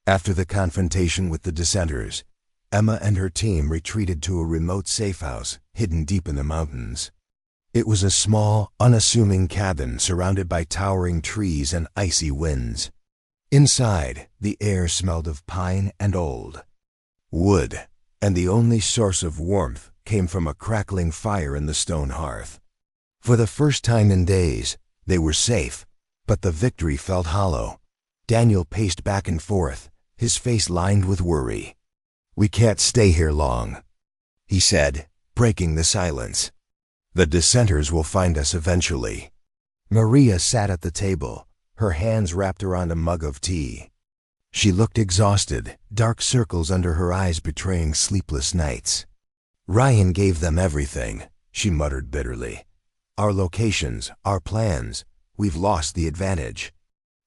After the confrontation with the dissenters, Emma and her team retreated to a remote safe house hidden deep in the mountains. It was a small, unassuming cabin surrounded by towering trees and icy winds. Inside, the air smelled of pine and old wood, and the only source of warmth came from a crackling fire in the stone hearth. For the first time in days, they were safe, but the victory felt hollow. Daniel paced back and forth, his face lined with worry. "We can't stay here long," he said, breaking the silence. "The dissenters will find us eventually." Maria sat at the table, her hands wrapped around a mug of tea. She looked exhausted, dark circles under her eyes betraying sleepless nights. "Ryan gave them everything," she muttered bitterly. "Our locations, our plans, we've lost the advantage."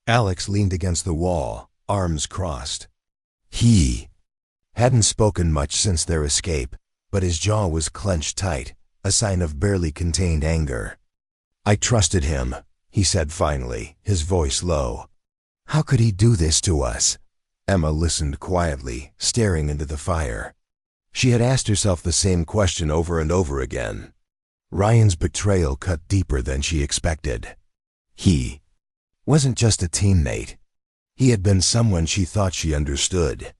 Alex leaned against the wall, arms crossed. He hadn't spoken much since their escape, but his jaw was clenched tight, a sign of barely contained anger. "I trusted him," he said finally, his voice low. "How could he do this to us?" Emma listened quietly, staring into the fire. She had asked herself the same question over and over again. Ryan's betrayal cut deeper than she expected. He wasn't just a teammate. He had been someone she thought she understood.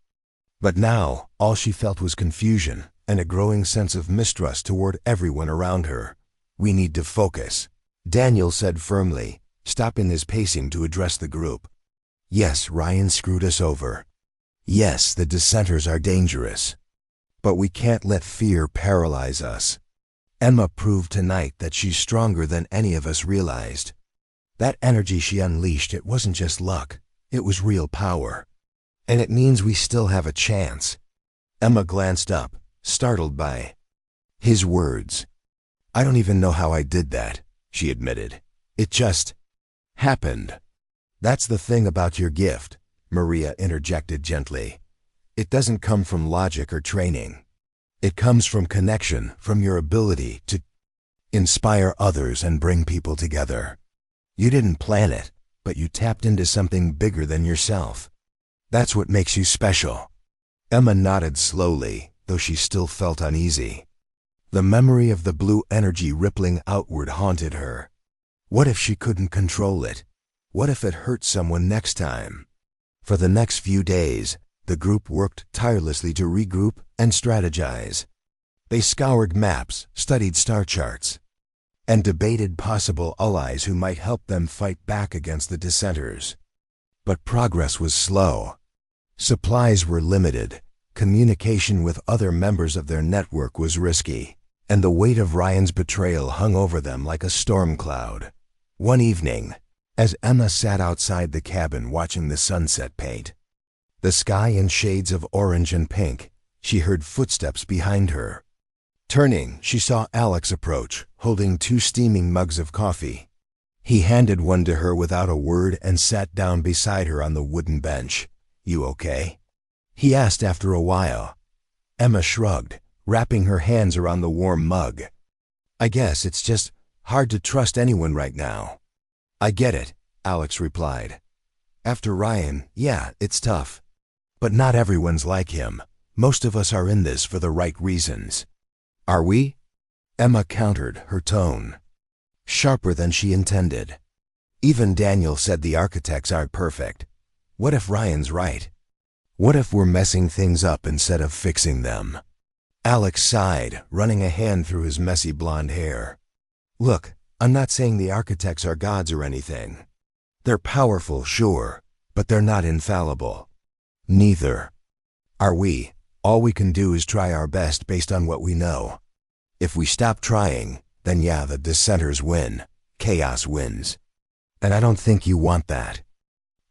But now, all she felt was confusion and a growing sense of mistrust toward everyone around her. "We need to focus," Daniel said firmly, stopping his pacing to address the group. "Yes, Ryan screwed us over. Yes, the dissenters are dangerous. But we can't let fear paralyze us. Emma proved tonight that she's stronger than any of us realized. That energy she unleashed, it wasn't just luck, it was real power. And it means we still have a chance." Emma glanced up, startled by his words. "I don't even know how I did that," she admitted. "It just happened." "That's the thing about your gift," Maria interjected gently. "It doesn't come from logic or training. It comes from connection, from your ability to inspire others and bring people together. You didn't plan it, but you tapped into something bigger than yourself. That's what makes you special." Emma nodded slowly, though she still felt uneasy. The memory of the blue energy rippling outward haunted her. What if she couldn't control it? What if it hurt someone next time? For the next few days, the group worked tirelessly to regroup and strategize. They scoured maps, studied star charts, and debated possible allies who might help them fight back against the dissenters. But progress was slow. Supplies were limited, communication with other members of their network was risky, and the weight of Ryan's betrayal hung over them like a storm cloud. One evening, as Emma sat outside the cabin watching the sunset paint, the sky in shades of orange and pink, she heard footsteps behind her. Turning, she saw Alex approach, holding 2 steaming mugs of coffee. He handed one to her without a word and sat down beside her on the wooden bench. "You okay?" he asked after a while. Emma shrugged, wrapping her hands around the warm mug. "I guess it's just hard to trust anyone right now." "I get it," Alex replied. "After Ryan, yeah, it's tough. But not everyone's like him. Most of us are in this for the right reasons." "Are we?" Emma countered, her tone sharper than she intended. "Even Daniel said the architects aren't perfect. What if Ryan's right? What if we're messing things up instead of fixing them?" Alex sighed, running a hand through his messy blonde hair. "Look, I'm not saying the architects are gods or anything. They're powerful, sure, but they're not infallible. Neither are we. All we can do is try our best based on what we know. If we stop trying, then yeah, the dissenters win. Chaos wins. And I don't think you want that."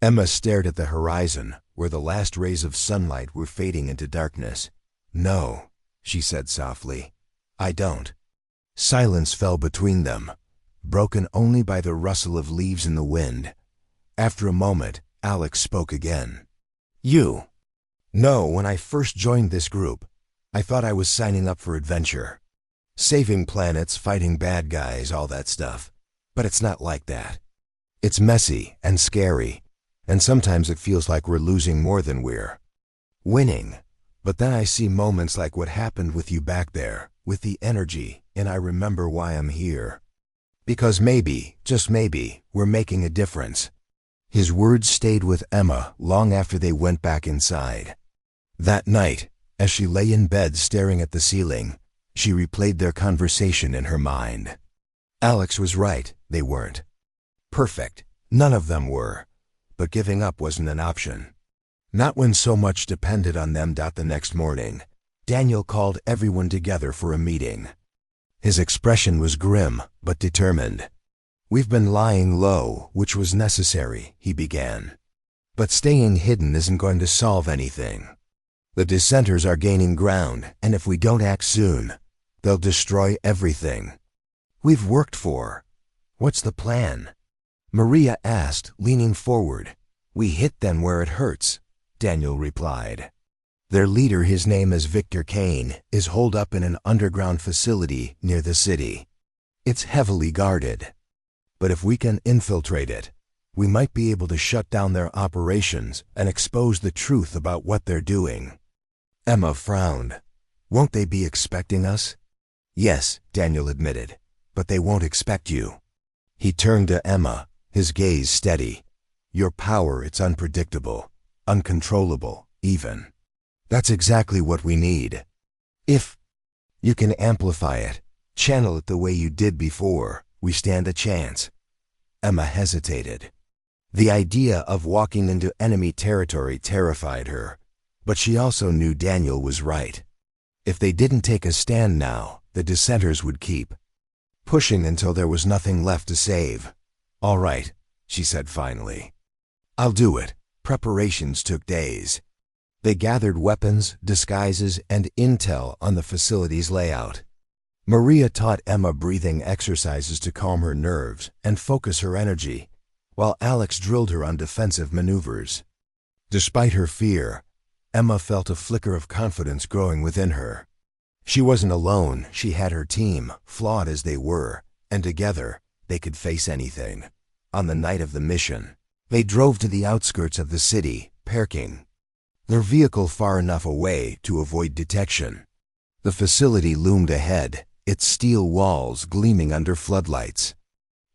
Emma stared at the horizon, where the last rays of sunlight were fading into darkness. "No," she said softly. "I don't." Silence fell between them, broken only by the rustle of leaves in the wind. After a moment, Alex spoke again. "You." "No, when I first joined this group, I thought I was signing up for adventure. Saving planets, fighting bad guys, all that stuff. But it's not like that. It's messy and scary, and sometimes it feels like we're losing more than we're winning. But then I see moments like what happened with you back there, with the energy, and I remember why I'm here. Because maybe, just maybe, we're making a difference." His words stayed with Emma long after they went back inside. That night, as she lay in bed staring at the ceiling, she replayed their conversation in her mind. Alex was right, they weren't perfect. None of them were. But giving up wasn't an option. Not when so much depended on them. The next morning, Daniel called everyone together for a meeting. His expression was grim, but determined. "We've been lying low, which was necessary," he began. "But staying hidden isn't going to solve anything. The dissenters are gaining ground, and if we don't act soon, they'll destroy everything we've worked for." "What's the plan?" Maria asked, leaning forward. "We hit them where it hurts," Daniel replied. "Their leader, his name is Victor Kane, is holed up in an underground facility near the city. It's heavily guarded. But if we can infiltrate it, we might be able to shut down their operations and expose the truth about what they're doing." Emma frowned. "Won't they be expecting us?" "Yes," Daniel admitted, "but they won't expect you." He turned to Emma, his gaze steady. "Your power, it's unpredictable, uncontrollable, even. That's exactly what we need. If you can amplify it, channel it the way you did before, we stand a chance." Emma hesitated. The idea of walking into enemy territory terrified her, but she also knew Daniel was right. If they didn't take a stand now, the dissenters would keep pushing until there was nothing left to save. "All right," she said finally. "I'll do it." Preparations took days. They gathered weapons, disguises, and intel on the facility's layout. Maria taught Emma breathing exercises to calm her nerves and focus her energy, while Alex drilled her on defensive maneuvers. Despite her fear, Emma felt a flicker of confidence growing within her. She wasn't alone. She had her team, flawed as they were, and together they could face anything. On the night of the mission, they drove to the outskirts of the city, parking their vehicle far enough away to avoid detection. The facility loomed ahead, its steel walls gleaming under floodlights.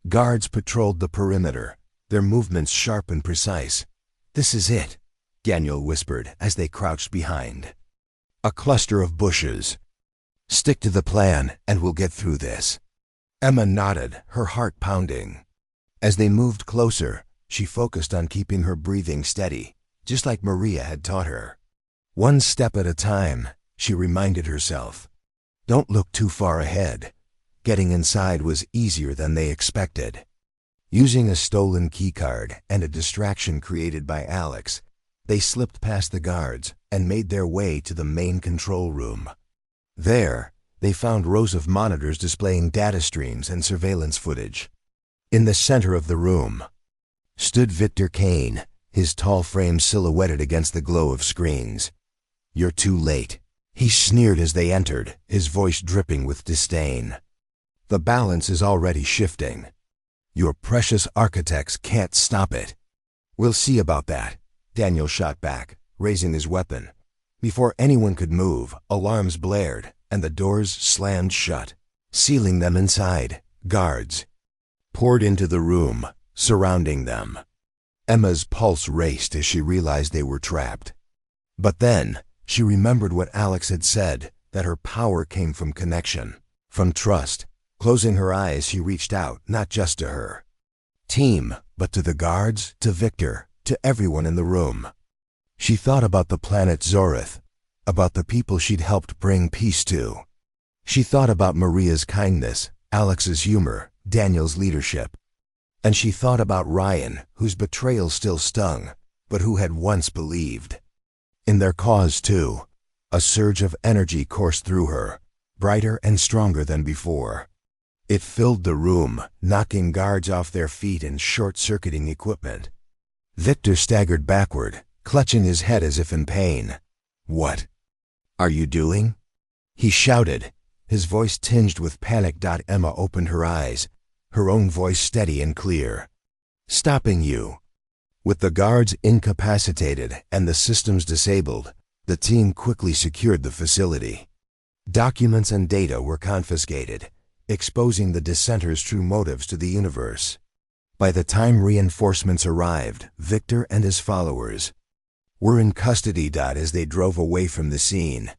Guards patrolled the perimeter, their movements sharp and precise. "This is it," Daniel whispered as they crouched behind a cluster of bushes. "Stick to the plan, and we'll get through this." Emma nodded, her heart pounding. As they moved closer, she focused on keeping her breathing steady, just like Maria had taught her. One step at a time, she reminded herself. Don't look too far ahead. Getting inside was easier than they expected. Using a stolen keycard and a distraction created by Alex, they slipped past the guards and made their way to the main control room. There, they found rows of monitors displaying data streams and surveillance footage. In the center of the room stood Victor Kane, his tall frame silhouetted against the glow of screens. "You're too late," he sneered as they entered, his voice dripping with disdain. "The balance is already shifting. Your precious architects can't stop it." "We'll see about that," Daniel shot back, raising his weapon. Before anyone could move, alarms blared, and the doors slammed shut, sealing them inside. Guards poured into the room, surrounding them. Emma's pulse raced as she realized they were trapped. But then, she remembered what Alex had said, that her power came from connection, from trust. Closing her eyes, she reached out, not just to her team, but to the guards, to Victor, to everyone in the room. She thought about the planet Zorith, about the people she'd helped bring peace to. She thought about Maria's kindness, Alex's humor, Daniel's leadership. And she thought about Ryan, whose betrayal still stung, but who had once believed in their cause too. A surge of energy coursed through her, brighter and stronger than before. It filled the room, knocking guards off their feet and short-circuiting equipment. Victor staggered backward, clutching his head as if in pain. "What are you doing?" he shouted, his voice tinged with panic. Emma opened her eyes, her own voice steady and clear. "Stopping you." With the guards incapacitated and the systems disabled, the team quickly secured the facility. Documents and data were confiscated, exposing the dissenters' true motives to the universe. By the time reinforcements arrived, Victor and his followers were in custody. As they drove away from the scene,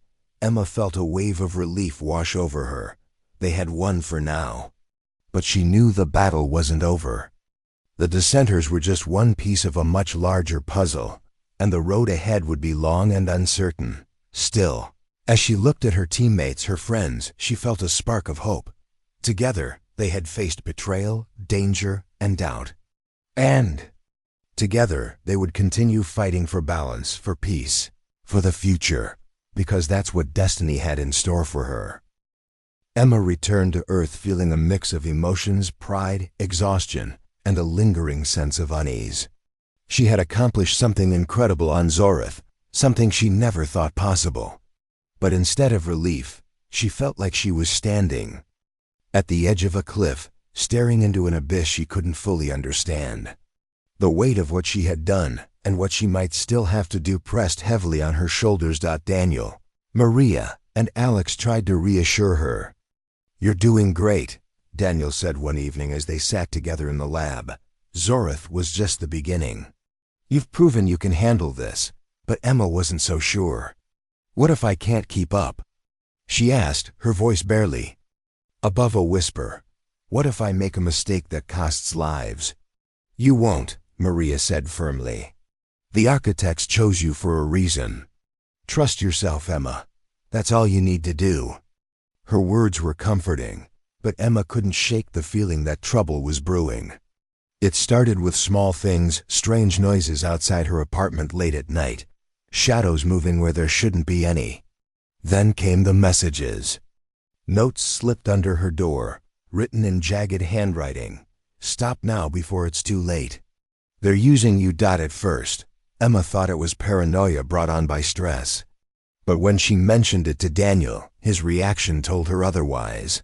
Emma felt a wave of relief wash over her. They had won for now. But she knew the battle wasn't over. The dissenters were just one piece of a much larger puzzle, and the road ahead would be long and uncertain. Still, as she looked at her teammates, her friends, she felt a spark of hope. Together, they had faced betrayal, danger, and doubt. And together, they would continue fighting for balance, for peace, for the future, because that's what destiny had in store for her. Emma returned to Earth feeling a mix of emotions, pride, exhaustion, and a lingering sense of unease. She had accomplished something incredible on Zorith, something she never thought possible. But instead of relief, she felt like she was standing at the edge of a cliff, staring into an abyss she couldn't fully understand. The weight of what she had done, and what she might still have to do, pressed heavily on her shoulders. Daniel, Maria, and Alex tried to reassure her. "You're doing great," Daniel said one evening as they sat together in the lab. "Zorith was just the beginning. You've proven you can handle this." But Emma wasn't so sure. "What if I can't keep up?" she asked, her voice barely above a whisper. "What if I make a mistake that costs lives?" "You won't," Maria said firmly. "The architects chose you for a reason. Trust yourself, Emma. That's all you need to do." Her words were comforting, but Emma couldn't shake the feeling that trouble was brewing. It started with small things, strange noises outside her apartment late at night, shadows moving where there shouldn't be any. Then came the messages. Notes slipped under her door, written in jagged handwriting. "Stop now before it's too late. They're using you." At first, Emma thought it was paranoia brought on by stress. But when she mentioned it to Daniel, his reaction told her otherwise.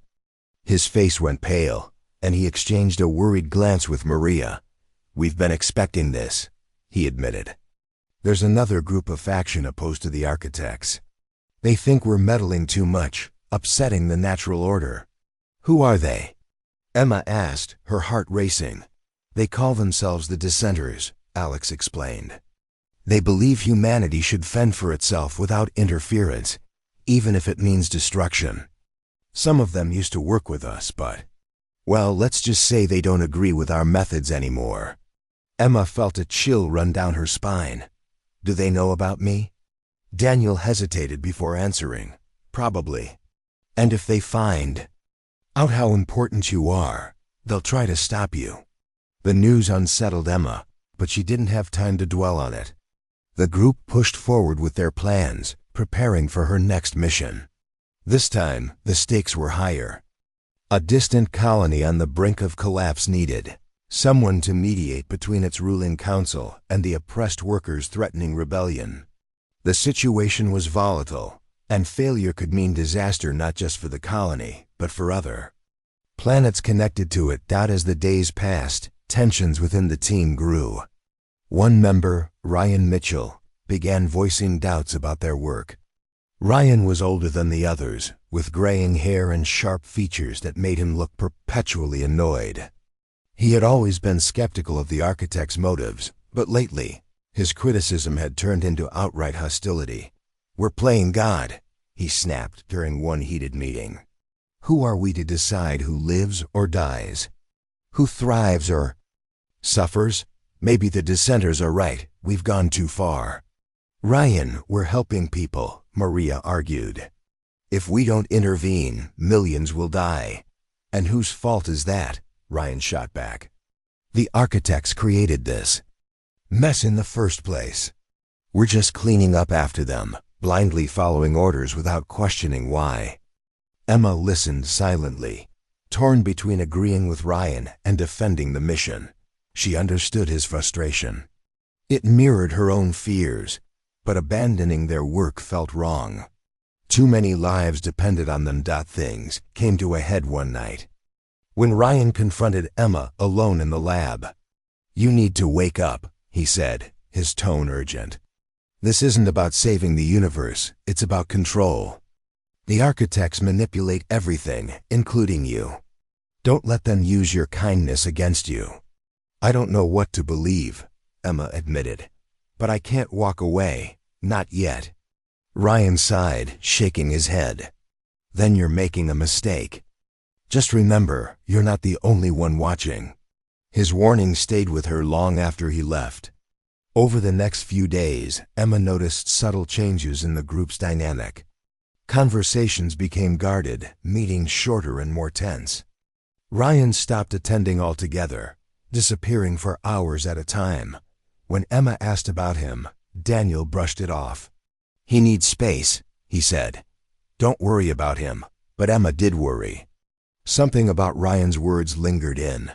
His face went pale, and he exchanged a worried glance with Maria. "We've been expecting this," he admitted. "There's another group of faction opposed to the architects. They think we're meddling too much, upsetting the natural order." "Who are they?" Emma asked, her heart racing. "They call themselves the Dissenters," Alex explained. "They believe humanity should fend for itself without interference, even if it means destruction. Some of them used to work with us, but, well, let's just say they don't agree with our methods anymore." Emma felt a chill run down her spine. "Do they know about me?" Daniel hesitated before answering. "Probably. And if they find out how important you are, they'll try to stop you." The news unsettled Emma, but she didn't have time to dwell on it. The group pushed forward with their plans, preparing for her next mission. This time, the stakes were higher. A distant colony on the brink of collapse needed someone to mediate between its ruling council and the oppressed workers threatening rebellion. The situation was volatile, and failure could mean disaster not just for the colony, but for other planets connected to it. As the days passed, tensions within the team grew. One member, Ryan Mitchell, began voicing doubts about their work. Ryan was older than the others, with graying hair and sharp features that made him look perpetually annoyed. He had always been skeptical of the architect's motives, but lately, his criticism had turned into outright hostility. "We're playing God," he snapped during one heated meeting. "Who are we to decide who lives or dies? Who thrives or suffers? Maybe the dissenters are right. We've gone too far." "Ryan, we're helping people," Maria argued. "If we don't intervene, millions will die." "And whose fault is that?" Ryan shot back. "The architects created this mess in the first place. We're just cleaning up after them, blindly following orders without questioning why." Emma listened silently, torn between agreeing with Ryan and defending the mission. She understood his frustration. It mirrored her own fears, but abandoning their work felt wrong. Too many lives depended on them. Things came to a head one night when Ryan confronted Emma alone in the lab. "You need to wake up," he said, his tone urgent. This isn't about saving the universe, it's about control. The architects manipulate everything, including you. Don't let them use your kindness against you. I don't know what to believe, Emma admitted. But I can't walk away, not yet. Ryan sighed, shaking his head. Then you're making a mistake. Just remember, you're not the only one watching. His warning stayed with her long after he left. Over the next few days, Emma noticed subtle changes in the group's dynamic. Conversations became guarded, meetings shorter and more tense. Ryan stopped attending altogether, disappearing for hours at a time. When Emma asked about him, Daniel brushed it off. He needs space, he said. Don't worry about him, but Emma did worry. Something about Ryan's words lingered in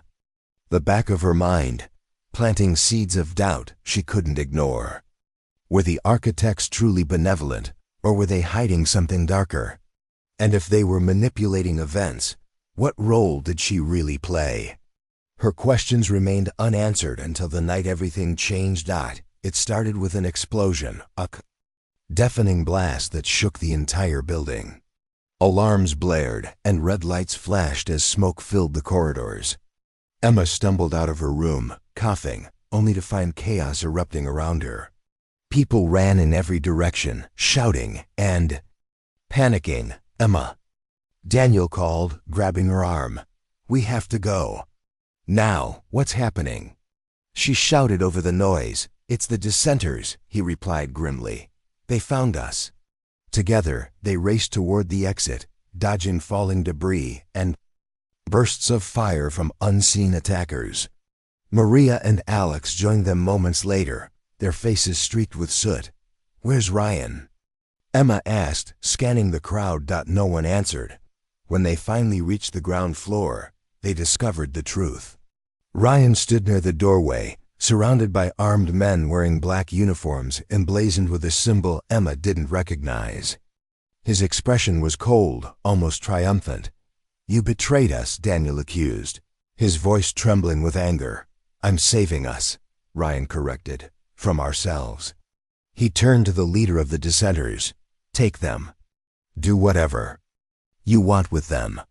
the back of her mind, planting seeds of doubt she couldn't ignore. Were the architects truly benevolent, or were they hiding something darker? And if they were manipulating events, what role did she really play? Her questions remained unanswered until the night everything changed. It started with an explosion, a deafening blast that shook the entire building. Alarms blared, and red lights flashed as smoke filled the corridors. Emma stumbled out of her room, coughing, only to find chaos erupting around her. People ran in every direction, shouting and panicking. Emma. Daniel called, grabbing her arm. We have to go. Now, what's happening? She shouted over the noise. It's the dissenters, he replied grimly. They found us. Together, they raced toward the exit, dodging falling debris and bursts of fire from unseen attackers. Maria and Alex joined them moments later, their faces streaked with soot. Where's Ryan? Emma asked, scanning the crowd. No one answered. When they finally reached the ground floor, they discovered the truth. Ryan stood near the doorway, surrounded by armed men wearing black uniforms emblazoned with a symbol Emma didn't recognize. His expression was cold, almost triumphant. You betrayed us, Daniel accused, his voice trembling with anger. I'm saving us, Ryan corrected, from ourselves. He turned to the leader of the dissenters. Take them. Do whatever you want with them.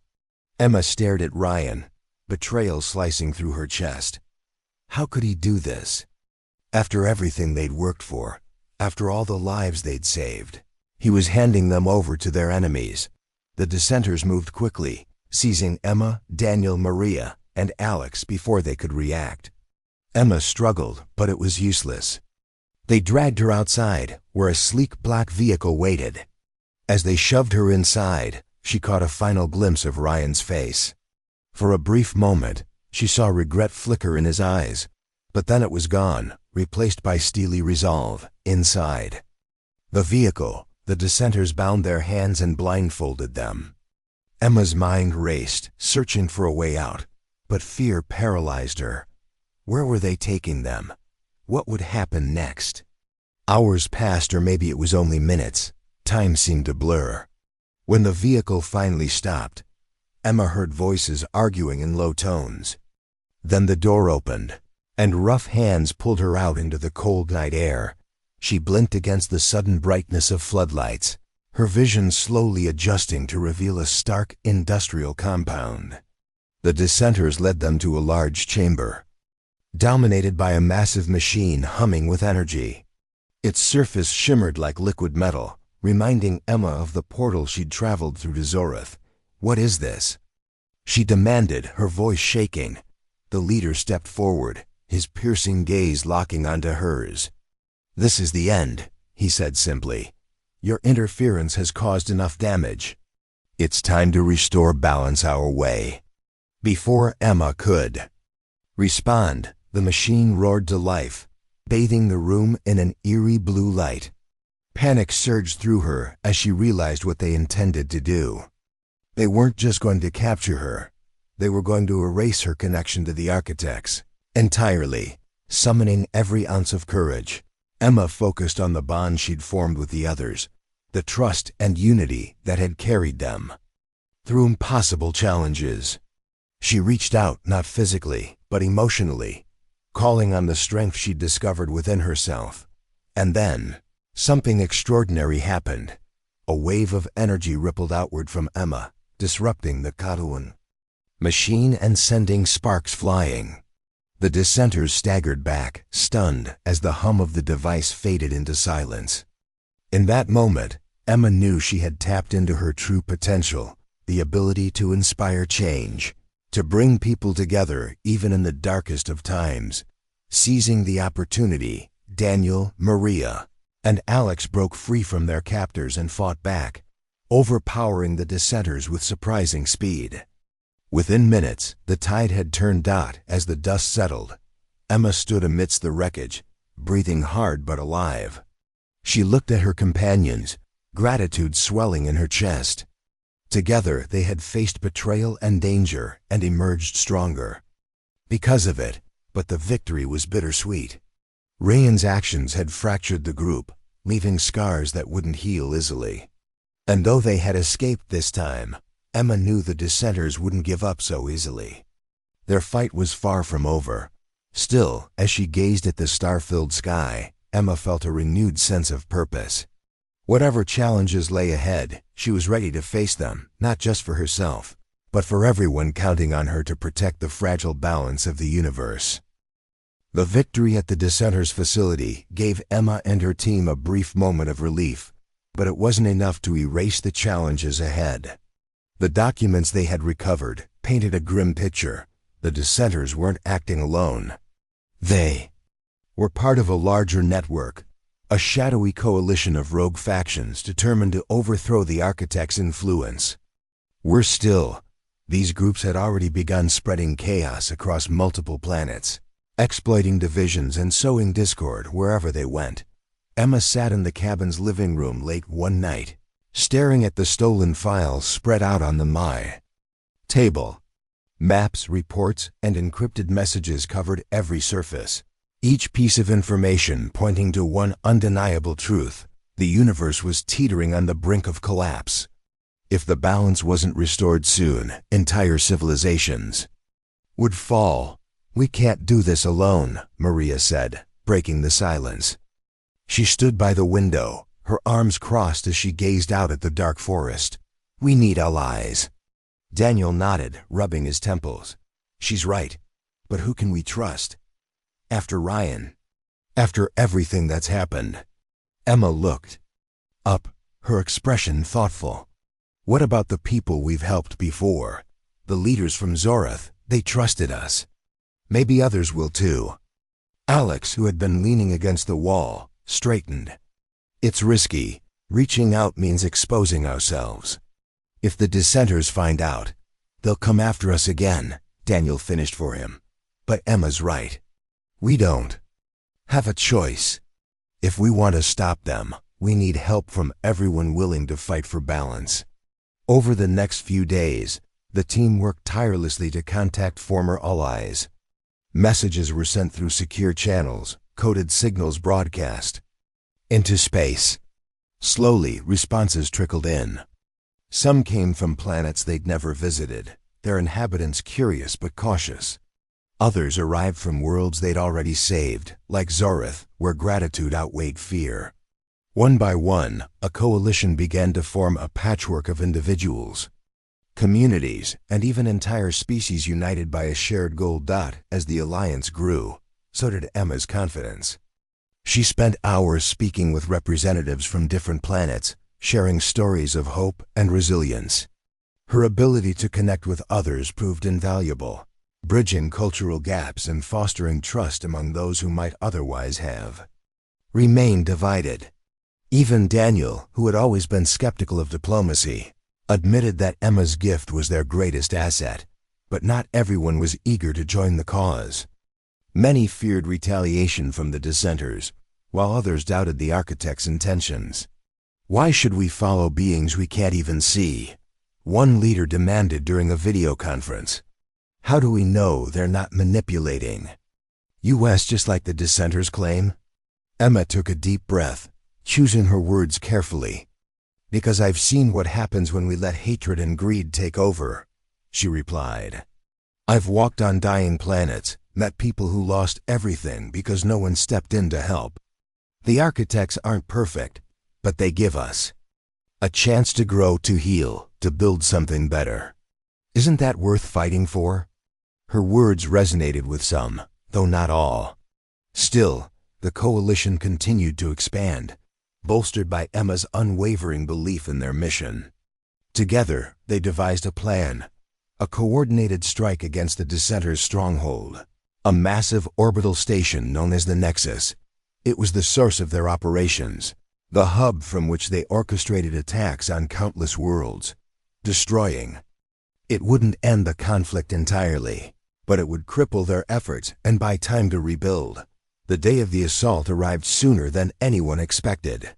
Emma stared at Ryan, betrayal slicing through her chest. How could he do this? After everything they'd worked for, after all the lives they'd saved, he was handing them over to their enemies. The dissenters moved quickly, seizing Emma, Daniel, Maria, and Alex before they could react. Emma struggled, but it was useless. They dragged her outside, where a sleek black vehicle waited. As they shoved her inside, she caught a final glimpse of Ryan's face. For a brief moment, she saw regret flicker in his eyes, but then it was gone, replaced by steely resolve. Inside the vehicle, the dissenters bound their hands and blindfolded them. Emma's mind raced, searching for a way out, but fear paralyzed her. Where were they taking them? What would happen next? Hours passed, or maybe it was only minutes. Time seemed to blur. When the vehicle finally stopped, Emma heard voices arguing in low tones. Then the door opened, and rough hands pulled her out into the cold night air. She blinked against the sudden brightness of floodlights, her vision slowly adjusting to reveal a stark industrial compound. The dissenters led them to a large chamber, dominated by a massive machine humming with energy. Its surface shimmered like liquid metal, reminding Emma of the portal she'd traveled through to Zoreth. What is this? She demanded, her voice shaking. The leader stepped forward, his piercing gaze locking onto hers. This is the end, he said simply. Your interference has caused enough damage. It's time to restore balance our way. Before Emma could respond, the machine roared to life, bathing the room in an eerie blue light. Panic surged through her as she realized what they intended to do. They weren't just going to capture her. They were going to erase her connection to the architects entirely, summoning every ounce of courage. Emma focused on the bond she'd formed with the others, the trust and unity that had carried them through impossible challenges. She reached out, not physically, but emotionally, calling on the strength she'd discovered within herself. And then, something extraordinary happened. A wave of energy rippled outward from Emma, disrupting the Kadun machine and sending sparks flying. The dissenters staggered back, stunned, as the hum of the device faded into silence. In that moment, Emma knew she had tapped into her true potential, the ability to inspire change, to bring people together even in the darkest of times. Seizing the opportunity, Daniel, Maria, and Alex broke free from their captors and fought back, overpowering the dissenters with surprising speed. Within minutes, the tide had turned as the dust settled. Emma stood amidst the wreckage, breathing hard but alive. She looked at her companions, gratitude swelling in her chest. Together they had faced betrayal and danger and emerged stronger. Because of it, but the victory was bittersweet. Ryan's actions had fractured the group, leaving scars that wouldn't heal easily. And though they had escaped this time, Emma knew the dissenters wouldn't give up so easily. Their fight was far from over. Still, as she gazed at the star-filled sky, Emma felt a renewed sense of purpose. Whatever challenges lay ahead, she was ready to face them, not just for herself, but for everyone counting on her to protect the fragile balance of the universe. The victory at the dissenters' facility gave Emma and her team a brief moment of relief, but it wasn't enough to erase the challenges ahead. The documents they had recovered painted a grim picture. The dissenters weren't acting alone. They were part of a larger network, a shadowy coalition of rogue factions determined to overthrow the architect's influence. Worse still, these groups had already begun spreading chaos across multiple planets, exploiting divisions and sowing discord wherever they went. Emma sat in the cabin's living room late one night, staring at the stolen files spread out on the table. Maps, reports, and encrypted messages covered every surface, each piece of information pointing to one undeniable truth: the universe was teetering on the brink of collapse. If the balance wasn't restored soon, entire civilizations would fall. "We can't do this alone," Maria said, breaking the silence. She stood by the window, her arms crossed as she gazed out at the dark forest. "We need allies." Daniel nodded, rubbing his temples. "She's right. But who can we trust? After Ryan? After everything that's happened?" Emma looked up, her expression thoughtful. "What about the people we've helped before? The leaders from Zorath, they trusted us. Maybe others will too." Alex, who had been leaning against the wall, straightened. "It's risky. Reaching out means exposing ourselves. If the dissenters find out, they'll come after us again," Daniel finished for him. "But Emma's right. We don't have a choice. If we want to stop them, we need help from everyone willing to fight for balance." Over the next few days, the team worked tirelessly to contact former allies. Messages were sent through secure channels, coded signals broadcast into space. Slowly, responses trickled in. Some came from planets they'd never visited, their inhabitants curious but cautious. Others arrived from worlds they'd already saved, like Zorath, where gratitude outweighed fear. One by one, a coalition began to form, a patchwork of individuals, communities, and even entire species united by a shared goal. As the alliance grew, so did Emma's confidence. She spent hours speaking with representatives from different planets, sharing stories of hope and resilience. Her ability to connect with others proved invaluable, bridging cultural gaps and fostering trust among those who might otherwise have remained divided. Even Daniel, who had always been skeptical of diplomacy, admitted that Emma's gift was their greatest asset, but not everyone was eager to join the cause. Many feared retaliation from the dissenters, while others doubted the architect's intentions. "Why should we follow beings we can't even see?" one leader demanded during a video conference. "How do we know they're not manipulating us just like the dissenters claim?" Emma took a deep breath, choosing her words carefully. "Because I've seen what happens when we let hatred and greed take over," she replied. "I've walked on dying planets, met people who lost everything because no one stepped in to help. The architects aren't perfect, but they give us a chance to grow, to heal, to build something better. Isn't that worth fighting for? Her words resonated with some, though not all. Still, the coalition continued to expand, bolstered by Emma's unwavering belief in their mission. Together, they devised a plan, a coordinated strike against the dissenters' stronghold, a massive orbital station known as the Nexus. It was the source of their operations, the hub from which they orchestrated attacks on countless worlds, destroying. It wouldn't end the conflict entirely, but it would cripple their efforts and buy time to rebuild. The day of the assault arrived sooner than anyone expected.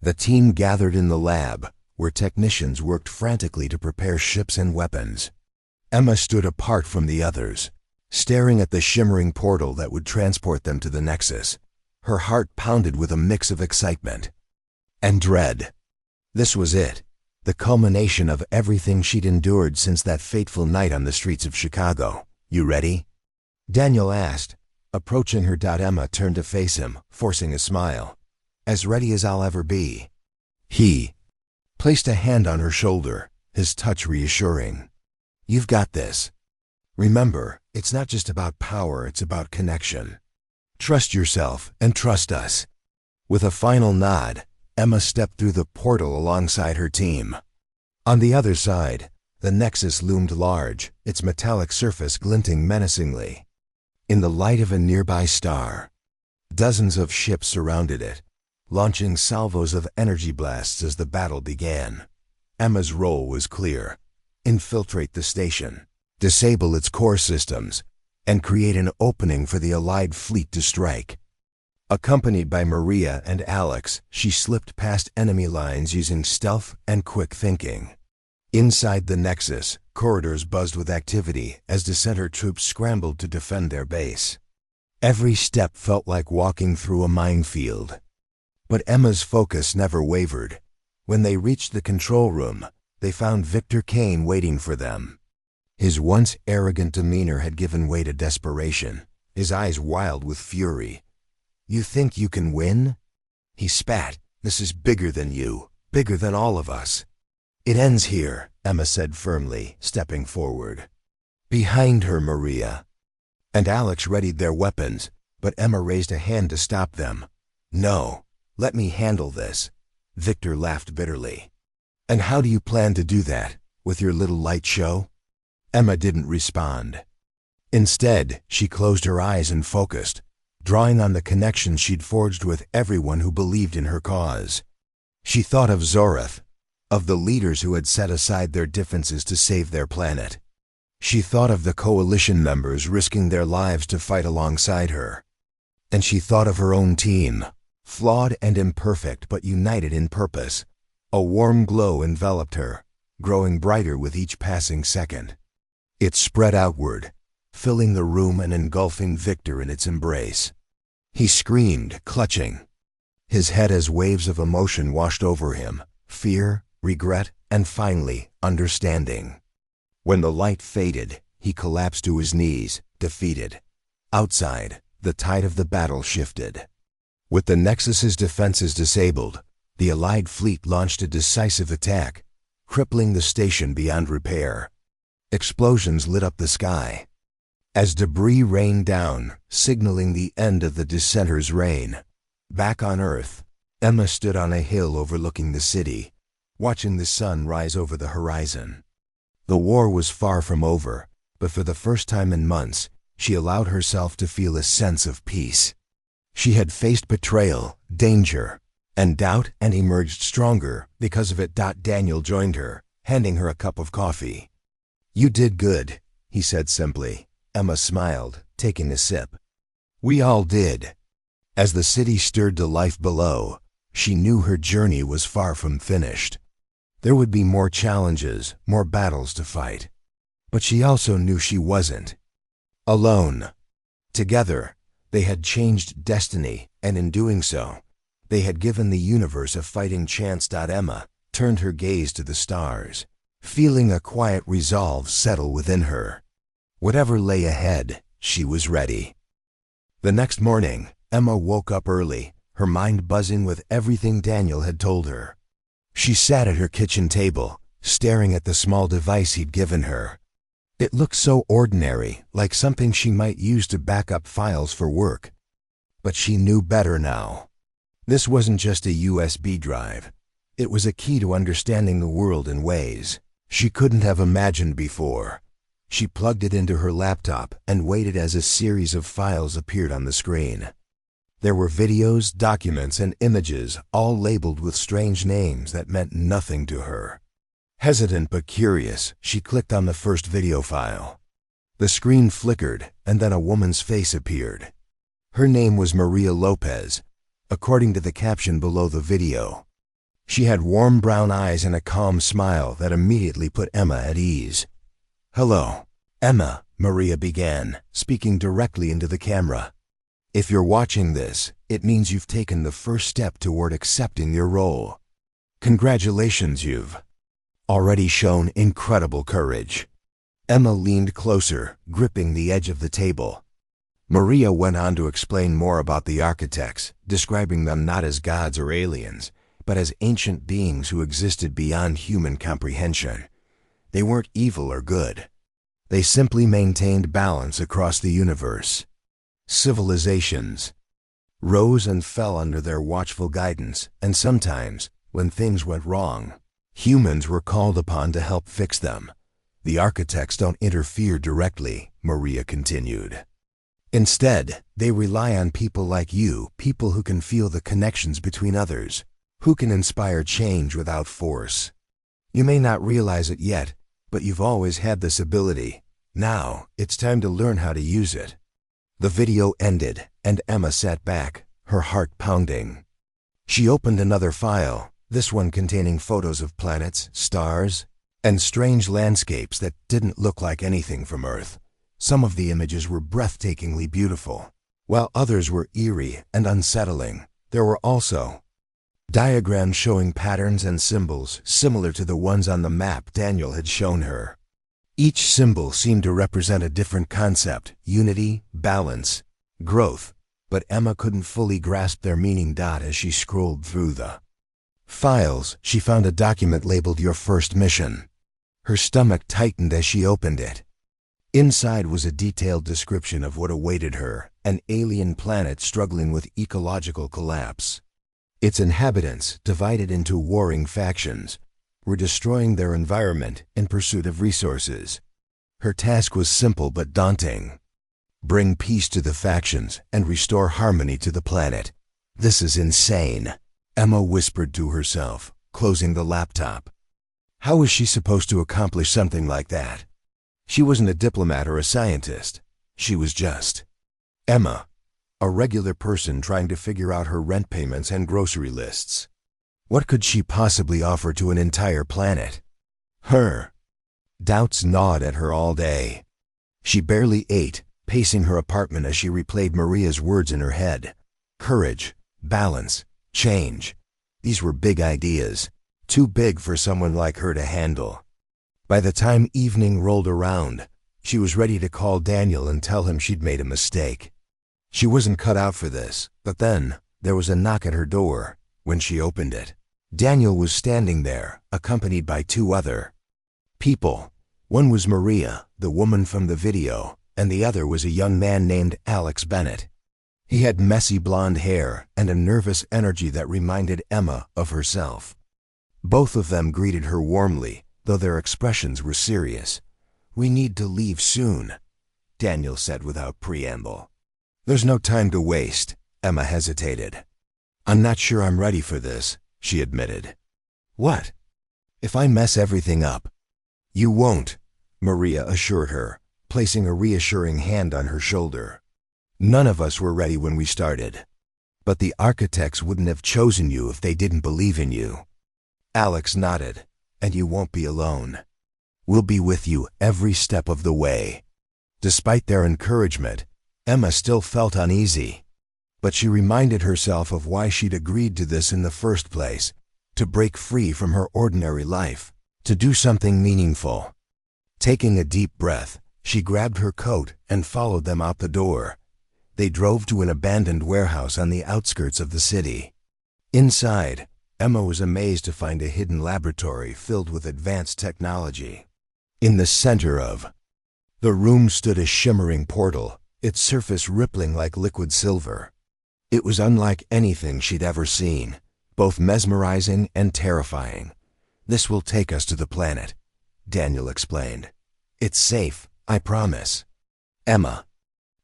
The team gathered in the lab, where technicians worked frantically to prepare ships and weapons. Emma stood apart from the others, staring at the shimmering portal that would transport them to the Nexus. Her heart pounded with a mix of excitement and dread. This was it, the culmination of everything she'd endured since that fateful night on the streets of Chicago. "You ready?" Daniel asked, approaching her. Emma turned to face him, forcing a smile. "As ready as I'll ever be." He placed a hand on her shoulder, his touch reassuring. "You've got this. Remember, it's not just about power, it's about connection. Trust yourself and trust us." With a final nod, Emma stepped through the portal alongside her team. On the other side, the Nexus loomed large, its metallic surface glinting menacingly. In the light of a nearby star, dozens of ships surrounded it, launching salvos of energy blasts as the battle began. Emma's role was clear: infiltrate the station, disable its core systems, and create an opening for the Allied fleet to strike. Accompanied by Maria and Alex, she slipped past enemy lines using stealth and quick thinking. Inside the Nexus, corridors buzzed with activity as dissenter troops scrambled to defend their base. Every step felt like walking through a minefield. But Emma's focus never wavered. When they reached the control room, they found Victor Kane waiting for them. His once arrogant demeanor had given way to desperation, his eyes wild with fury. "You think you can win?" he spat. "This is bigger than you, bigger than all of us." "It ends here," Emma said firmly, stepping forward. Behind her, Maria and Alex readied their weapons, but Emma raised a hand to stop them. "No, let me handle this." Victor laughed bitterly. "And how do you plan to do that? With your little light show?" Emma didn't respond. Instead, she closed her eyes and focused, drawing on the connections she'd forged with everyone who believed in her cause. She thought of Zorath, of the leaders who had set aside their differences to save their planet. She thought of the coalition members risking their lives to fight alongside her. And she thought of her own team, flawed and imperfect but united in purpose. A warm glow enveloped her, growing brighter with each passing second. It spread outward, filling the room and engulfing Victor in its embrace. He screamed, clutching his head as waves of emotion washed over him: fear, regret, and finally, understanding. When the light faded, he collapsed to his knees, defeated. Outside, the tide of the battle shifted. With the Nexus's defenses disabled, the Allied fleet launched a decisive attack, crippling the station beyond repair. Explosions lit up the sky as debris rained down, signaling the end of the dissenters' reign. Back on Earth, Emma stood on a hill overlooking the city, watching the sun rise over the horizon. The war was far from over, but for the first time in months, she allowed herself to feel a sense of peace. She had faced betrayal, danger, and doubt and emerged stronger because of it. Daniel joined her, handing her a cup of coffee. "You did good," he said simply. Emma smiled, taking a sip. "We all did." As the city stirred to life below, she knew her journey was far from finished. There would be more challenges, more battles to fight. But she also knew she wasn't alone. Together, they had changed destiny, and in doing so, they had given the universe a fighting chance. Emma turned her gaze to the stars, feeling a quiet resolve settle within her. Whatever lay ahead, she was ready. The next morning, Emma woke up early, her mind buzzing with everything Daniel had told her. She sat at her kitchen table, staring at the small device he'd given her. It looked so ordinary, like something she might use to back up files for work. But she knew better now. This wasn't just a USB drive. It was a key to understanding the world in ways she couldn't have imagined before. She plugged it into her laptop and waited as a series of files appeared on the screen. There were videos, documents, and images, all labeled with strange names that meant nothing to her. Hesitant but curious, she clicked on the first video file. The screen flickered, and then a woman's face appeared. Her name was Maria Lopez, according to the caption below the video. She had warm brown eyes and a calm smile that immediately put Emma at ease. "Hello, Emma," Maria began, speaking directly into the camera. "If you're watching this, it means you've taken the first step toward accepting your role. Congratulations, you've already shown incredible courage." Emma leaned closer, gripping the edge of the table. Maria went on to explain more about the architects, describing them not as gods or aliens, but as ancient beings who existed beyond human comprehension. They weren't evil or good. They simply maintained balance across the universe. Civilizations rose and fell under their watchful guidance, and sometimes, when things went wrong, humans were called upon to help fix them. The architects don't interfere directly, Maria continued. Instead, they rely on people like you, people who can feel the connections between others, who can inspire change without force. You may not realize it yet, but you've always had this ability. Now, it's time to learn how to use it. The video ended, and Emma sat back, her heart pounding. She opened another file, this one containing photos of planets, stars, and strange landscapes that didn't look like anything from Earth. Some of the images were breathtakingly beautiful, while others were eerie and unsettling. There were also diagrams showing patterns and symbols similar to the ones on the map Daniel had shown her. Each symbol seemed to represent a different concept: unity, balance, growth, but Emma couldn't fully grasp their meaning. As she scrolled through the files, she found a document labeled "Your First Mission." Her stomach tightened as she opened it. Inside was a detailed description of what awaited her: an alien planet struggling with ecological collapse. Its inhabitants, divided into warring factions, were destroying their environment in pursuit of resources. Her task was simple but daunting: bring peace to the factions and restore harmony to the planet. "This is insane," Emma whispered to herself, closing the laptop. How was she supposed to accomplish something like that? She wasn't a diplomat or a scientist. She was just Emma, a regular person trying to figure out her rent payments and grocery lists. What could she possibly offer to an entire planet? Her doubts gnawed at her all day. She barely ate, pacing her apartment as she replayed Maria's words in her head. Courage, balance, change. These were big ideas, too big for someone like her to handle. By the time evening rolled around, she was ready to call Daniel and tell him she'd made a mistake. She wasn't cut out for this, but then there was a knock at her door. When she opened it, Daniel was standing there, accompanied by two other people. One was Maria, the woman from the video, and the other was a young man named Alex Bennett. He had messy blonde hair and a nervous energy that reminded Emma of herself. Both of them greeted her warmly, though their expressions were serious. "We need to leave soon," Daniel said without preamble. "There's no time to waste," Emma hesitated. "I'm not sure I'm ready for this," she admitted. "What? If I mess everything up?" "You won't," Maria assured her, placing a reassuring hand on her shoulder. "None of us were ready when we started. But the architects wouldn't have chosen you if they didn't believe in you." Alex nodded. "And you won't be alone. We'll be with you every step of the way." Despite their encouragement, Emma still felt uneasy. But she reminded herself of why she'd agreed to this in the first place: to break free from her ordinary life, to do something meaningful. Taking a deep breath, She grabbed her coat and followed them out the door. They drove to an abandoned warehouse on the outskirts of the city. Inside, Emma was amazed to find a hidden laboratory filled with advanced technology. In the center of the room stood a shimmering portal, its surface rippling like liquid silver. It was unlike anything she'd ever seen, both mesmerizing and terrifying. "This will take us to the planet," Daniel explained. "It's safe, I promise." Emma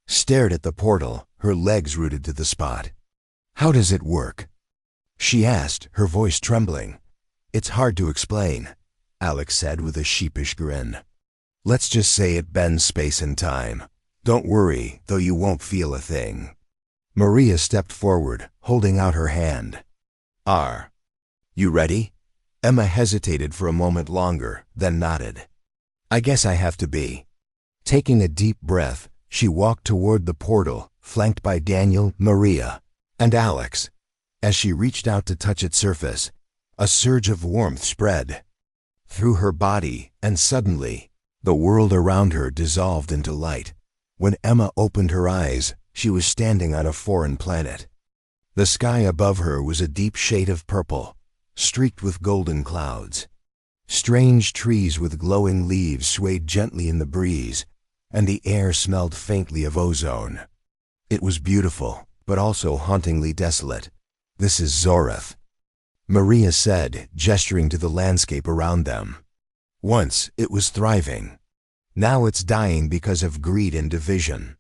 stared at the portal, her legs rooted to the spot. "How does it work?" she asked, her voice trembling. "It's hard to explain," Alex said with a sheepish grin. "Let's just say it bends space and time. Don't worry, though, you won't feel a thing." Maria stepped forward, holding out her hand. "Are you ready?" Emma hesitated for a moment longer, then nodded. "I guess I have to be." Taking a deep breath, she walked toward the portal, flanked by Daniel, Maria, and Alex. As she reached out to touch its surface, a surge of warmth spread through her body, and suddenly, the world around her dissolved into light. When Emma opened her eyes, she was standing on a foreign planet. The sky above her was a deep shade of purple, streaked with golden clouds. Strange trees with glowing leaves swayed gently in the breeze, and the air smelled faintly of ozone. It was beautiful, but also hauntingly desolate. "This is Zorath," Maria said, gesturing to the landscape around them. "Once it was thriving. Now it's dying because of greed and division."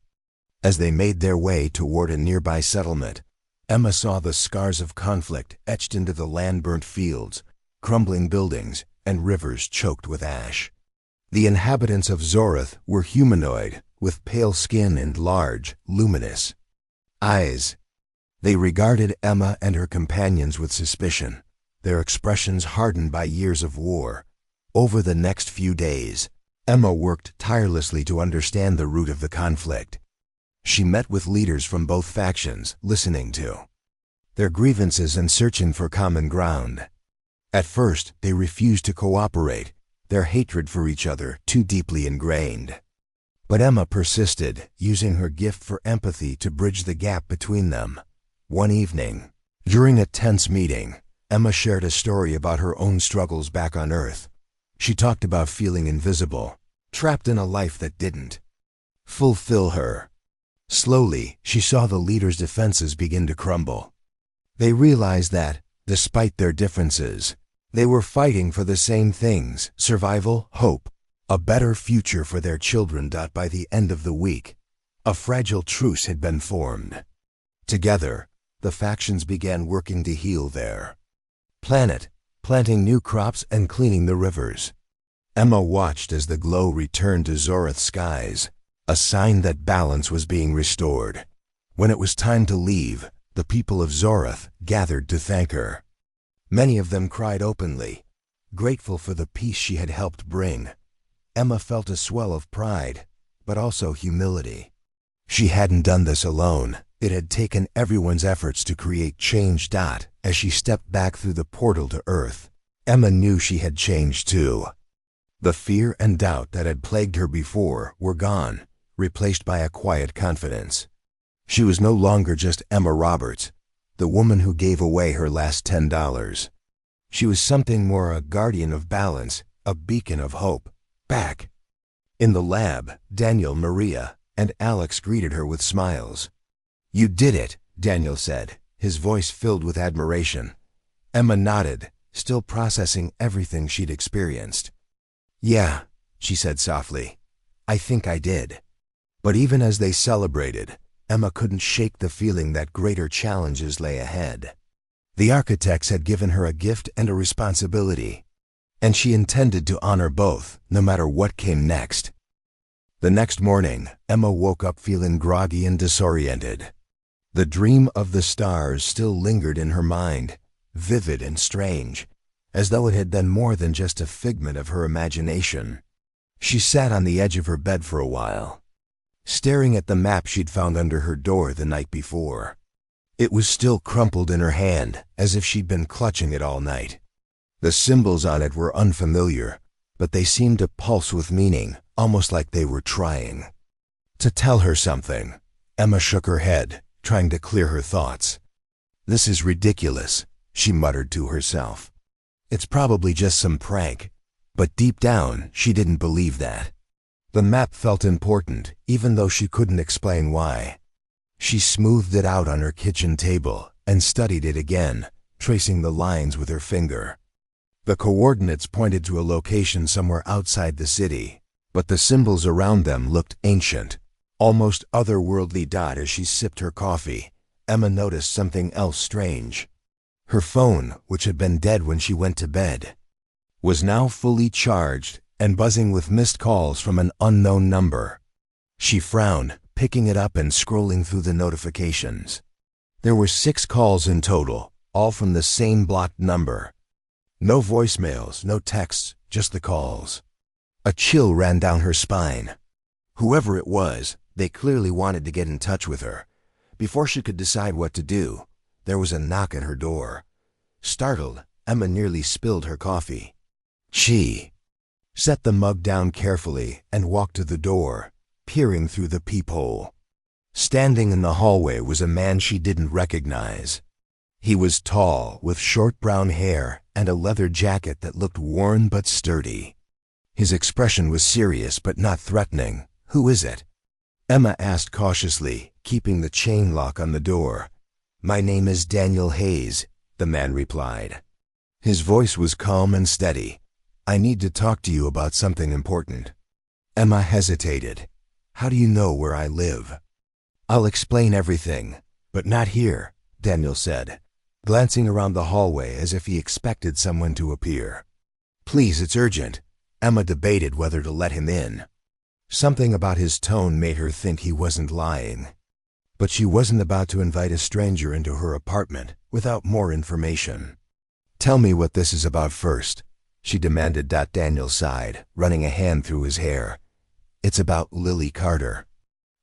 As they made their way toward a nearby settlement, Emma saw the scars of conflict etched into the land-burnt fields, crumbling buildings, and rivers choked with ash. The inhabitants of Zorath were humanoid, with pale skin and large, luminous eyes. They regarded Emma and her companions with suspicion, their expressions hardened by years of war. Over the next few days, Emma worked tirelessly to understand the root of the conflict. She met with leaders from both factions, listening to their grievances and searching for common ground. At first, they refused to cooperate, their hatred for each other too deeply ingrained. But Emma persisted, using her gift for empathy to bridge the gap between them. One evening, during a tense meeting, Emma shared a story about her own struggles back on Earth. She talked about feeling invisible, trapped in a life that didn't fulfill her. Slowly, she saw the leaders' defenses begin to crumble. They realized that, despite their differences, they were fighting for the same things: survival, hope, a better future for their children. By the end of the week, a fragile truce had been formed. Together, the factions began working to heal their planet, planting new crops and cleaning the rivers. Emma watched as the glow returned to Zorath's skies, a sign that balance was being restored. When it was time to leave, the people of Zorath gathered to thank her. Many of them cried openly, grateful for the peace she had helped bring. Emma felt a swell of pride, but also humility. She hadn't done this alone. It had taken everyone's efforts to create change. As she stepped back through the portal to Earth, Emma knew she had changed too. The fear and doubt that had plagued her before were gone, replaced by a quiet confidence. She was no longer just Emma Roberts, the woman who gave away her last $10. She was something more: a guardian of balance, a beacon of hope. Back in the lab, Daniel, Maria, and Alex greeted her with smiles. "You did it," Daniel said, his voice filled with admiration. Emma nodded, still processing everything she'd experienced. "Yeah," she said softly, "I think I did." But even as they celebrated, Emma couldn't shake the feeling that greater challenges lay ahead. The architects had given her a gift and a responsibility, and she intended to honor both, no matter what came next. The next morning, Emma woke up feeling groggy and disoriented. The dream of the stars still lingered in her mind, vivid and strange, as though it had been more than just a figment of her imagination. She sat on the edge of her bed for a while, staring at the map she'd found under her door the night before. It was still crumpled in her hand, as if she'd been clutching it all night. The symbols on it were unfamiliar, but they seemed to pulse with meaning, almost like they were trying to tell her something. Emma shook her head, trying to clear her thoughts. "This is ridiculous," she muttered to herself. "It's probably just some prank." But deep down, she didn't believe that. The map felt important, even though she couldn't explain why. She smoothed it out on her kitchen table and studied it again, tracing the lines with her finger. The coordinates pointed to a location somewhere outside the city, but the symbols around them looked ancient, almost otherworldly. As she sipped her coffee, Emma noticed something else strange. Her phone, which had been dead when she went to bed, was now fully charged and buzzing with missed calls from an unknown number. She frowned, picking it up and scrolling through the notifications. There were 6 calls in total, all from the same blocked number. No voicemails, no texts, just the calls. A chill ran down her spine. Whoever it was, they clearly wanted to get in touch with her. Before she could decide what to do, there was a knock at her door. Startled, Emma nearly spilled her coffee. She set the mug down carefully and walked to the door, peering through the peephole. Standing in the hallway was a man she didn't recognize. He was tall, with short brown hair and a leather jacket that looked worn but sturdy. His expression was serious but not threatening. "Who is it?" Emma asked cautiously, keeping the chain lock on the door. "My name is Daniel Hayes," the man replied. His voice was calm and steady. "I need to talk to you about something important." Emma hesitated. "How do you know where I live?" "I'll explain everything, but not here," Daniel said, glancing around the hallway as if he expected someone to appear. "Please, it's urgent." Emma debated whether to let him in. Something about his tone made her think he wasn't lying. But she wasn't about to invite a stranger into her apartment without more information. "Tell me what this is about first," she demanded. Daniel sighed, running a hand through his hair. "It's about Lily Carter."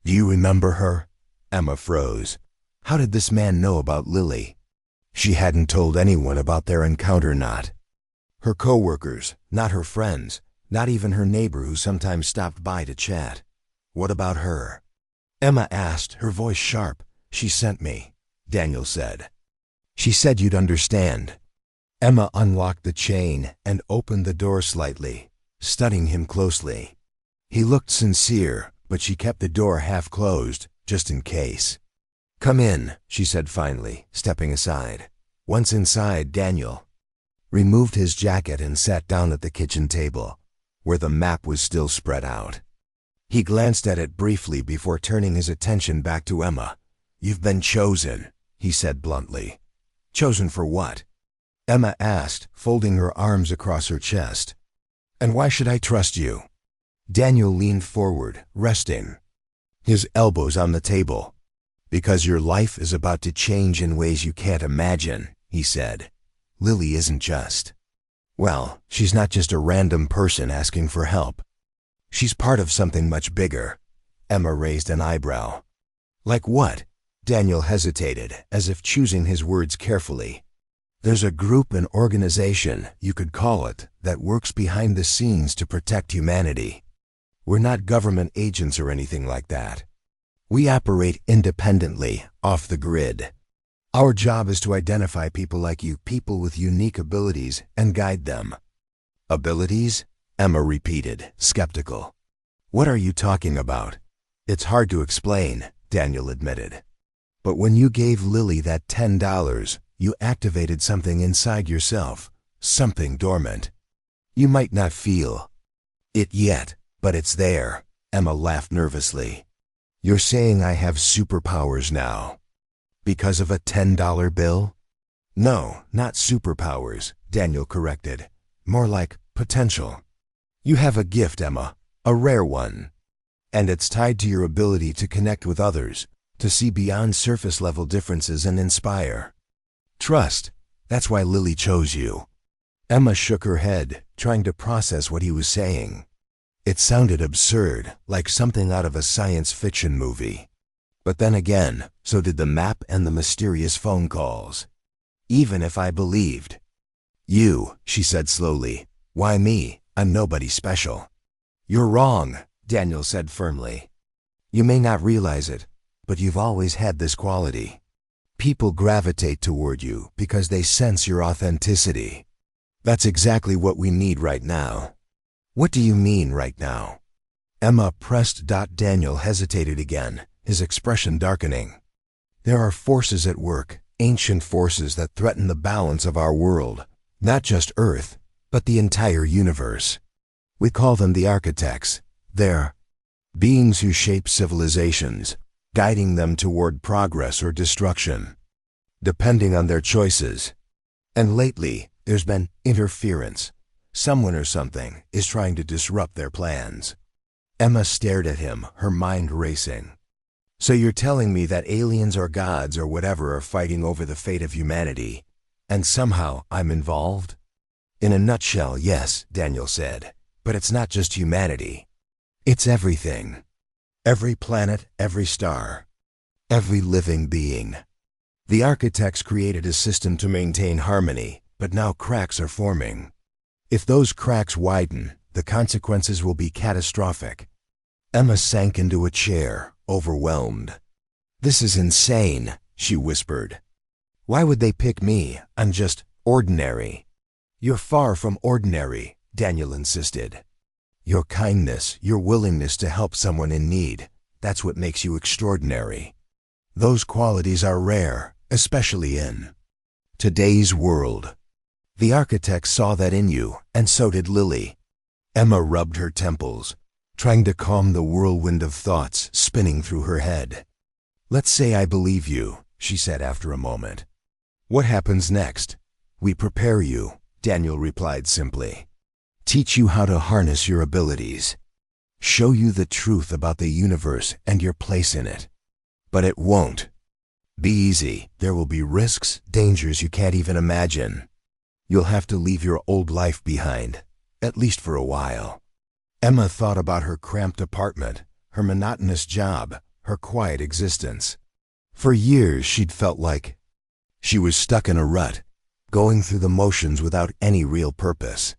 "Do you remember her?" Emma froze. How did this man know about Lily? She hadn't told anyone about their encounter, not her co-workers, not her friends, not even her neighbor who sometimes stopped by to chat. "What about her?" Emma asked, her voice sharp. "She sent me," Daniel said. "She said you'd understand." Emma unlocked the chain and opened the door slightly, studying him closely. He looked sincere, but she kept the door half closed, just in case. "Come in," she said finally, stepping aside. Once inside, Daniel removed his jacket and sat down at the kitchen table, where the map was still spread out. He glanced at it briefly before turning his attention back to Emma. "You've been chosen," he said bluntly. "Chosen for what?" Emma asked, folding her arms across her chest. "And why should I trust you?" Daniel leaned forward, resting his elbows on the table. "Because your life is about to change in ways you can't imagine," he said. "Lily isn't just, well, she's not just a random person asking for help. She's part of something much bigger." Emma raised an eyebrow. "Like what?" Daniel hesitated, as if choosing his words carefully. "There's a group, an organization, you could call it, that works behind the scenes to protect humanity. We're not government agents or anything like that. We operate independently, off the grid. Our job is to identify people like you, people with unique abilities, and guide them." "Abilities?" Emma repeated, skeptical. "What are you talking about?" "It's hard to explain," Daniel admitted. "But when you gave Lily that $10, you activated something inside yourself, something dormant. You might not feel it yet, but it's there." Emma laughed nervously. "You're saying I have superpowers now? Because of a $10 bill?" "No, not superpowers," Daniel corrected. "More like potential. You have a gift, Emma, a rare one. And it's tied to your ability to connect with others, to see beyond surface-level differences and inspire. Trust, that's why Lily chose you." Emma shook her head, trying to process what he was saying. It sounded absurd, like something out of a science fiction movie. But then again, so did the map and the mysterious phone calls. "Even if I believed you," she said slowly, "why me? I'm nobody special." You're wrong, Daniel said firmly. You may not realize it, but you've always had this quality. People gravitate toward you because they sense your authenticity. That's exactly what we need right now. What do you mean right now? Emma pressed. Daniel hesitated again, his expression darkening. There are forces at work, ancient forces that threaten the balance of our world, not just Earth, but the entire universe. We call them the architects. They're beings who shape civilizations, guiding them toward progress or destruction, depending on their choices. And lately, there's been interference. Someone or something is trying to disrupt their plans. Emma stared at him, her mind racing. So you're telling me that aliens or gods or whatever are fighting over the fate of humanity, and somehow I'm involved? In a nutshell, yes, Daniel said, but it's not just humanity. It's everything. Every planet, every star, every living being. The architects created a system to maintain harmony, but now cracks are forming. If those cracks widen, the consequences will be catastrophic. Emma sank into a chair, overwhelmed. This is insane, she whispered. Why would they pick me? I'm just ordinary. You're far from ordinary, Daniel insisted. Your kindness, your willingness to help someone in need, that's what makes you extraordinary. Those qualities are rare, especially in today's world. The architects saw that in you, and so did Lily. Emma rubbed her temples, trying to calm the whirlwind of thoughts spinning through her head. Let's say I believe you, she said after a moment. What happens next? We prepare you, Daniel replied simply. Teach you how to harness your abilities. Show you the truth about the universe and your place in it. But it won't be easy. There will be risks, dangers you can't even imagine. You'll have to leave your old life behind, at least for a while. Emma thought about her cramped apartment, her monotonous job, her quiet existence. For years she'd felt like she was stuck in a rut, going through the motions without any real purpose.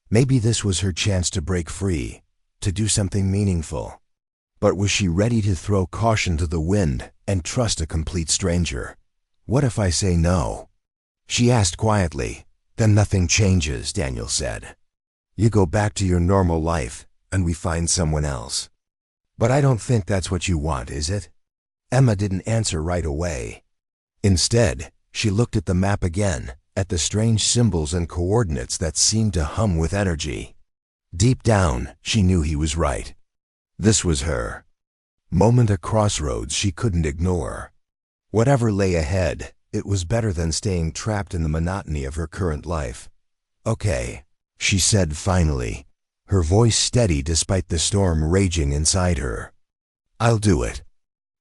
Maybe this was her chance to break free, to do something meaningful. But was she ready to throw caution to the wind and trust a complete stranger? What if I say no? She asked quietly. Then nothing changes, Daniel said. You go back to your normal life, and we find someone else. But I don't think that's what you want, is it? Emma didn't answer right away. Instead, she looked at the map again, at the strange symbols and coordinates that seemed to hum with energy. Deep down, she knew he was right. This was her moment, a crossroads she couldn't ignore. Whatever lay ahead, it was better than staying trapped in the monotony of her current life. Okay, she said finally, her voice steady despite the storm raging inside her. I'll do it.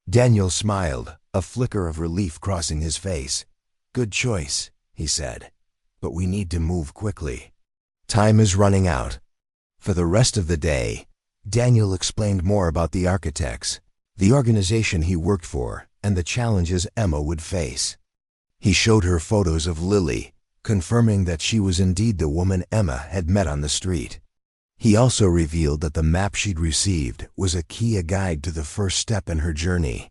Daniel smiled, a flicker of relief crossing his face. Good choice, he said. But we need to move quickly. Time is running out. For the rest of the day, Daniel explained more about the architects, the organization he worked for, and the challenges Emma would face. He showed her photos of Lily, confirming that she was indeed the woman Emma had met on the street. He also revealed that the map she'd received was a key, a guide to the first step in her journey.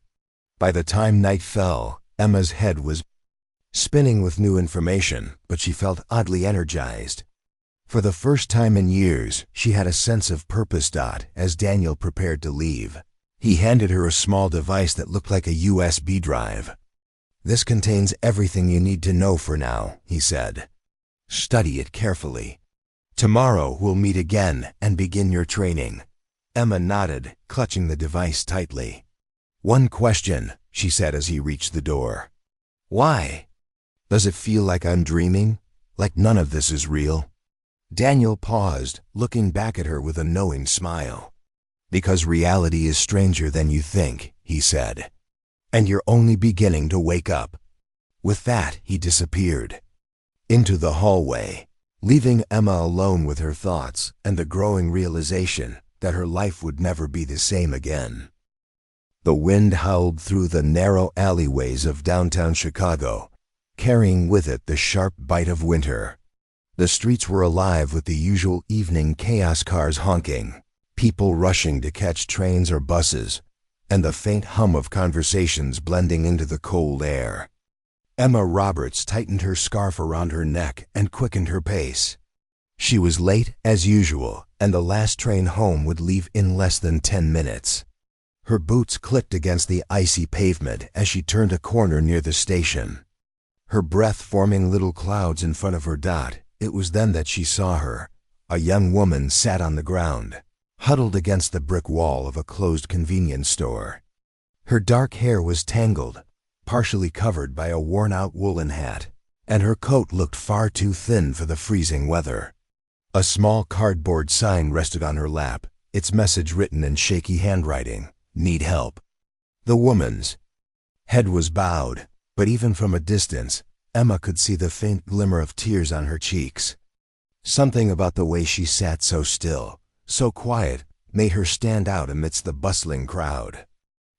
By the time night fell, Emma's head was spinning with new information, but she felt oddly energized. For the first time in years, she had a sense of purpose. As Daniel prepared to leave, he handed her a small device that looked like a USB drive. This contains everything you need to know for now, he said. Study it carefully. Tomorrow we'll meet again and begin your training. Emma nodded, clutching the device tightly. One question, she said as he reached the door. Why? Does it feel like I'm dreaming? Like none of this is real? Daniel paused, looking back at her with a knowing smile. Because reality is stranger than you think, he said. And you're only beginning to wake up. With that, he disappeared into the hallway, leaving Emma alone with her thoughts and the growing realization that her life would never be the same again. The wind howled through the narrow alleyways of downtown Chicago, carrying with it the sharp bite of winter. The streets were alive with the usual evening chaos, cars honking, people rushing to catch trains or buses, and the faint hum of conversations blending into the cold air. Emma Roberts tightened her scarf around her neck and quickened her pace. She was late as usual, and the last train home would leave in less than 10 minutes. Her boots clicked against the icy pavement as she turned a corner near the station. Her breath forming little clouds in front of her dot, it was then that she saw her. A young woman sat on the ground, huddled against the brick wall of a closed convenience store. Her dark hair was tangled, partially covered by a worn-out woolen hat, and her coat looked far too thin for the freezing weather. A small cardboard sign rested on her lap, its message written in shaky handwriting, "Need help." The woman's head was bowed, but even from a distance, Emma could see the faint glimmer of tears on her cheeks. Something about the way she sat so still, so quiet, made her stand out amidst the bustling crowd.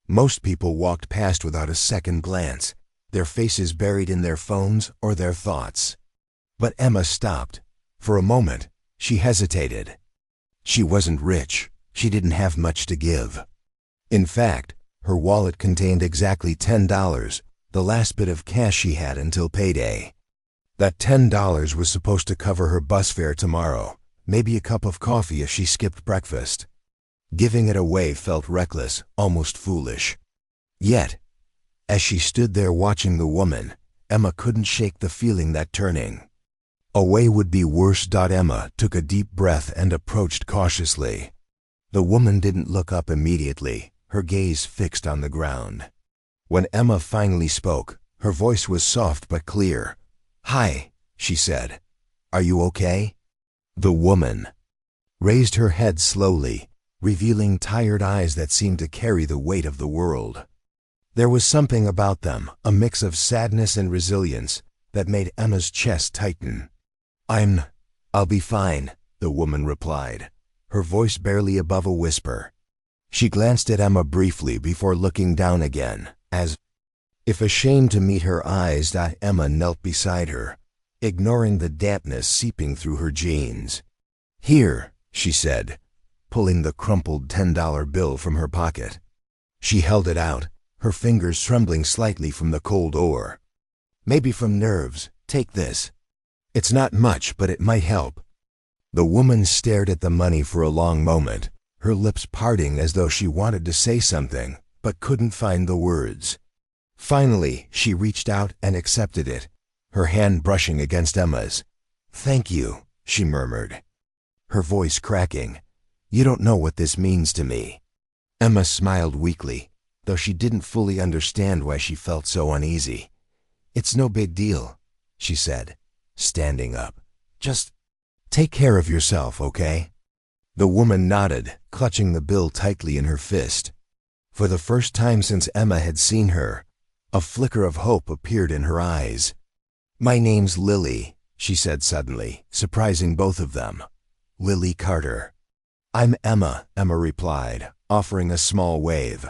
Most people walked past without a second glance, their faces buried in their phones or their thoughts. But Emma stopped. For a moment, she hesitated. She wasn't rich. She didn't have much to give. In fact, her wallet contained exactly $10, the last bit of cash she had until payday. That $10 was supposed to cover her bus fare tomorrow, maybe a cup of coffee if she skipped breakfast. Giving it away felt reckless, almost foolish. Yet, as she stood there watching the woman, Emma couldn't shake the feeling that turning away would be worse. Emma took a deep breath and approached cautiously. The woman didn't look up immediately, her gaze fixed on the ground. When Emma finally spoke, her voice was soft but clear. "Hi," she said. "Are you okay?" The woman raised her head slowly, revealing tired eyes that seemed to carry the weight of the world. There was something about them, a mix of sadness and resilience, that made Emma's chest tighten. I'll be fine," the woman replied, her voice barely above a whisper. She glanced at Emma briefly before looking down again, as if ashamed to meet her eyes. Emma knelt beside her, ignoring the dampness seeping through her jeans. "Here," she said, pulling the crumpled $10 bill from her pocket. She held it out, her fingers trembling slightly from the cold ore. "Maybe from nerves. Take this. It's not much, but it might help." The woman stared at the money for a long moment, her lips parting as though she wanted to say something, but couldn't find the words. Finally, she reached out and accepted it, her hand brushing against Emma's. "Thank you," she murmured, her voice cracking. "You don't know what this means to me." Emma smiled weakly, though she didn't fully understand why she felt so uneasy. "It's no big deal," she said, standing up. "Just take care of yourself, okay?" The woman nodded, clutching the bill tightly in her fist. For the first time since Emma had seen her, a flicker of hope appeared in her eyes. "My name's Lily," she said suddenly, surprising both of them. "Lily Carter." "I'm Emma," Emma replied, offering a small wave.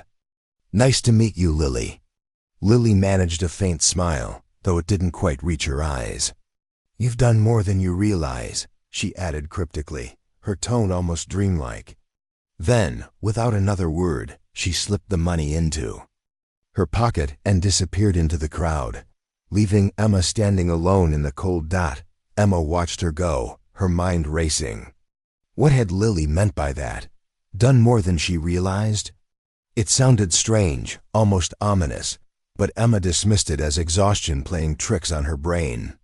"Nice to meet you, Lily." Lily managed a faint smile, though it didn't quite reach her eyes. "You've done more than you realize," she added cryptically, her tone almost dreamlike. Then, without another word, she slipped the money into her pocket and disappeared into the crowd, leaving Emma standing alone in the cold dot. Emma watched her go, her mind racing. What had Lily meant by that? Done more than she realized? It sounded strange, almost ominous, but Emma dismissed it as exhaustion playing tricks on her brain.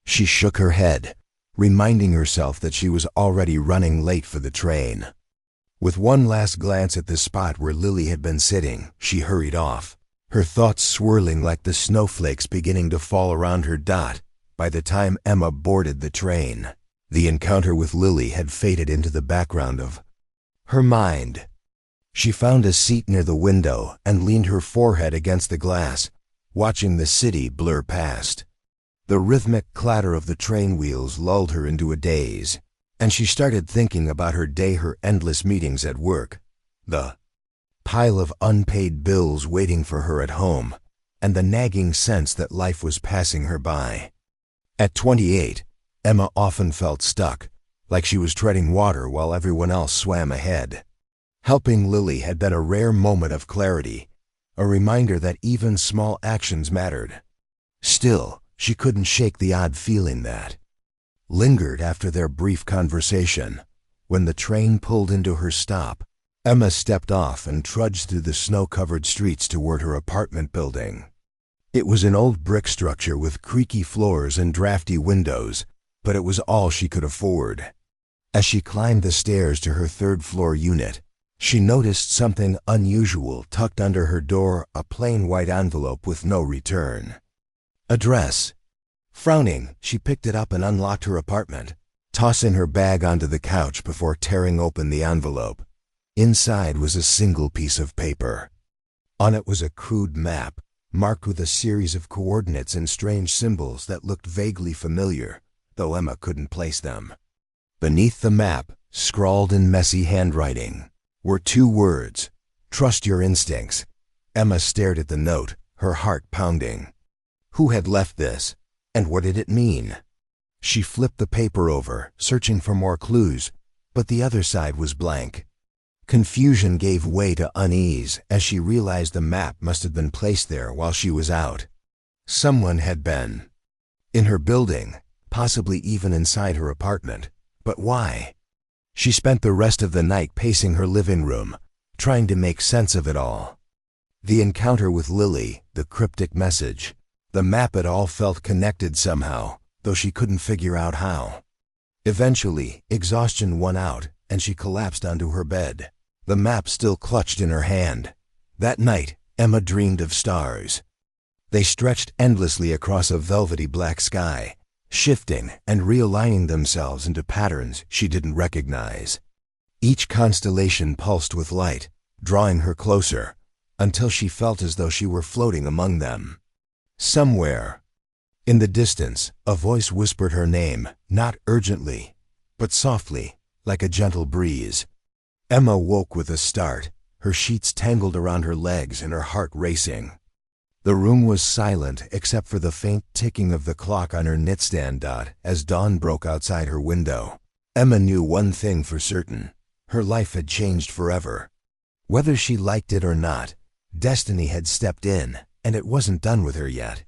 She shook her head, reminding herself that she was already running late for the train. With one last glance at the spot where Lily had been sitting, she hurried off, her thoughts swirling like the snowflakes beginning to fall around her dot. By the time Emma boarded the train, the encounter with Lily had faded into the background of her mind. She found a seat near the window and leaned her forehead against the glass, watching the city blur past. The rhythmic clatter of the train wheels lulled her into a daze, and she started thinking about her day, her endless meetings at work, the pile of unpaid bills waiting for her at home, and the nagging sense that life was passing her by. At 28, Emma often felt stuck, like she was treading water while everyone else swam ahead. Helping Lily had been a rare moment of clarity, a reminder that even small actions mattered. Still, she couldn't shake the odd feeling that lingered after their brief conversation. When the train pulled into her stop, Emma stepped off and trudged through the snow-covered streets toward her apartment building. It was an old brick structure with creaky floors and drafty windows, but it was all she could afford. As she climbed the stairs to her third-floor unit, she noticed something unusual tucked under her door, a plain white envelope with no return address. Frowning, she picked it up and unlocked her apartment, tossing her bag onto the couch before tearing open the envelope. Inside was a single piece of paper. On it was a crude map, marked with a series of coordinates and strange symbols that looked vaguely familiar, though Emma couldn't place them. Beneath the map, scrawled in messy handwriting, were 2 words: "Trust your instincts." Emma stared at the note, her heart pounding. Who had left this, and what did it mean? She flipped the paper over, searching for more clues, but the other side was blank. Confusion gave way to unease as she realized the map must have been placed there while she was out. Someone had been in her building, possibly even inside her apartment. But why? She spent the rest of the night pacing her living room, trying to make sense of it all. The encounter with Lily, the cryptic message, the map, it all felt connected somehow, though she couldn't figure out how. Eventually, exhaustion won out, and she collapsed onto her bed, the map still clutched in her hand. That night, Emma dreamed of stars. They stretched endlessly across a velvety black sky, shifting and realigning themselves into patterns she didn't recognize. Each constellation pulsed with light, drawing her closer, until she felt as though she were floating among them. Somewhere in the distance, a voice whispered her name, not urgently, but softly, like a gentle breeze. Emma woke with a start, her sheets tangled around her legs and her heart racing. The room was silent except for the faint ticking of the clock on her nightstand dot as dawn broke outside her window. Emma knew one thing for certain: her life had changed forever. Whether she liked it or not, destiny had stepped in, and it wasn't done with her yet.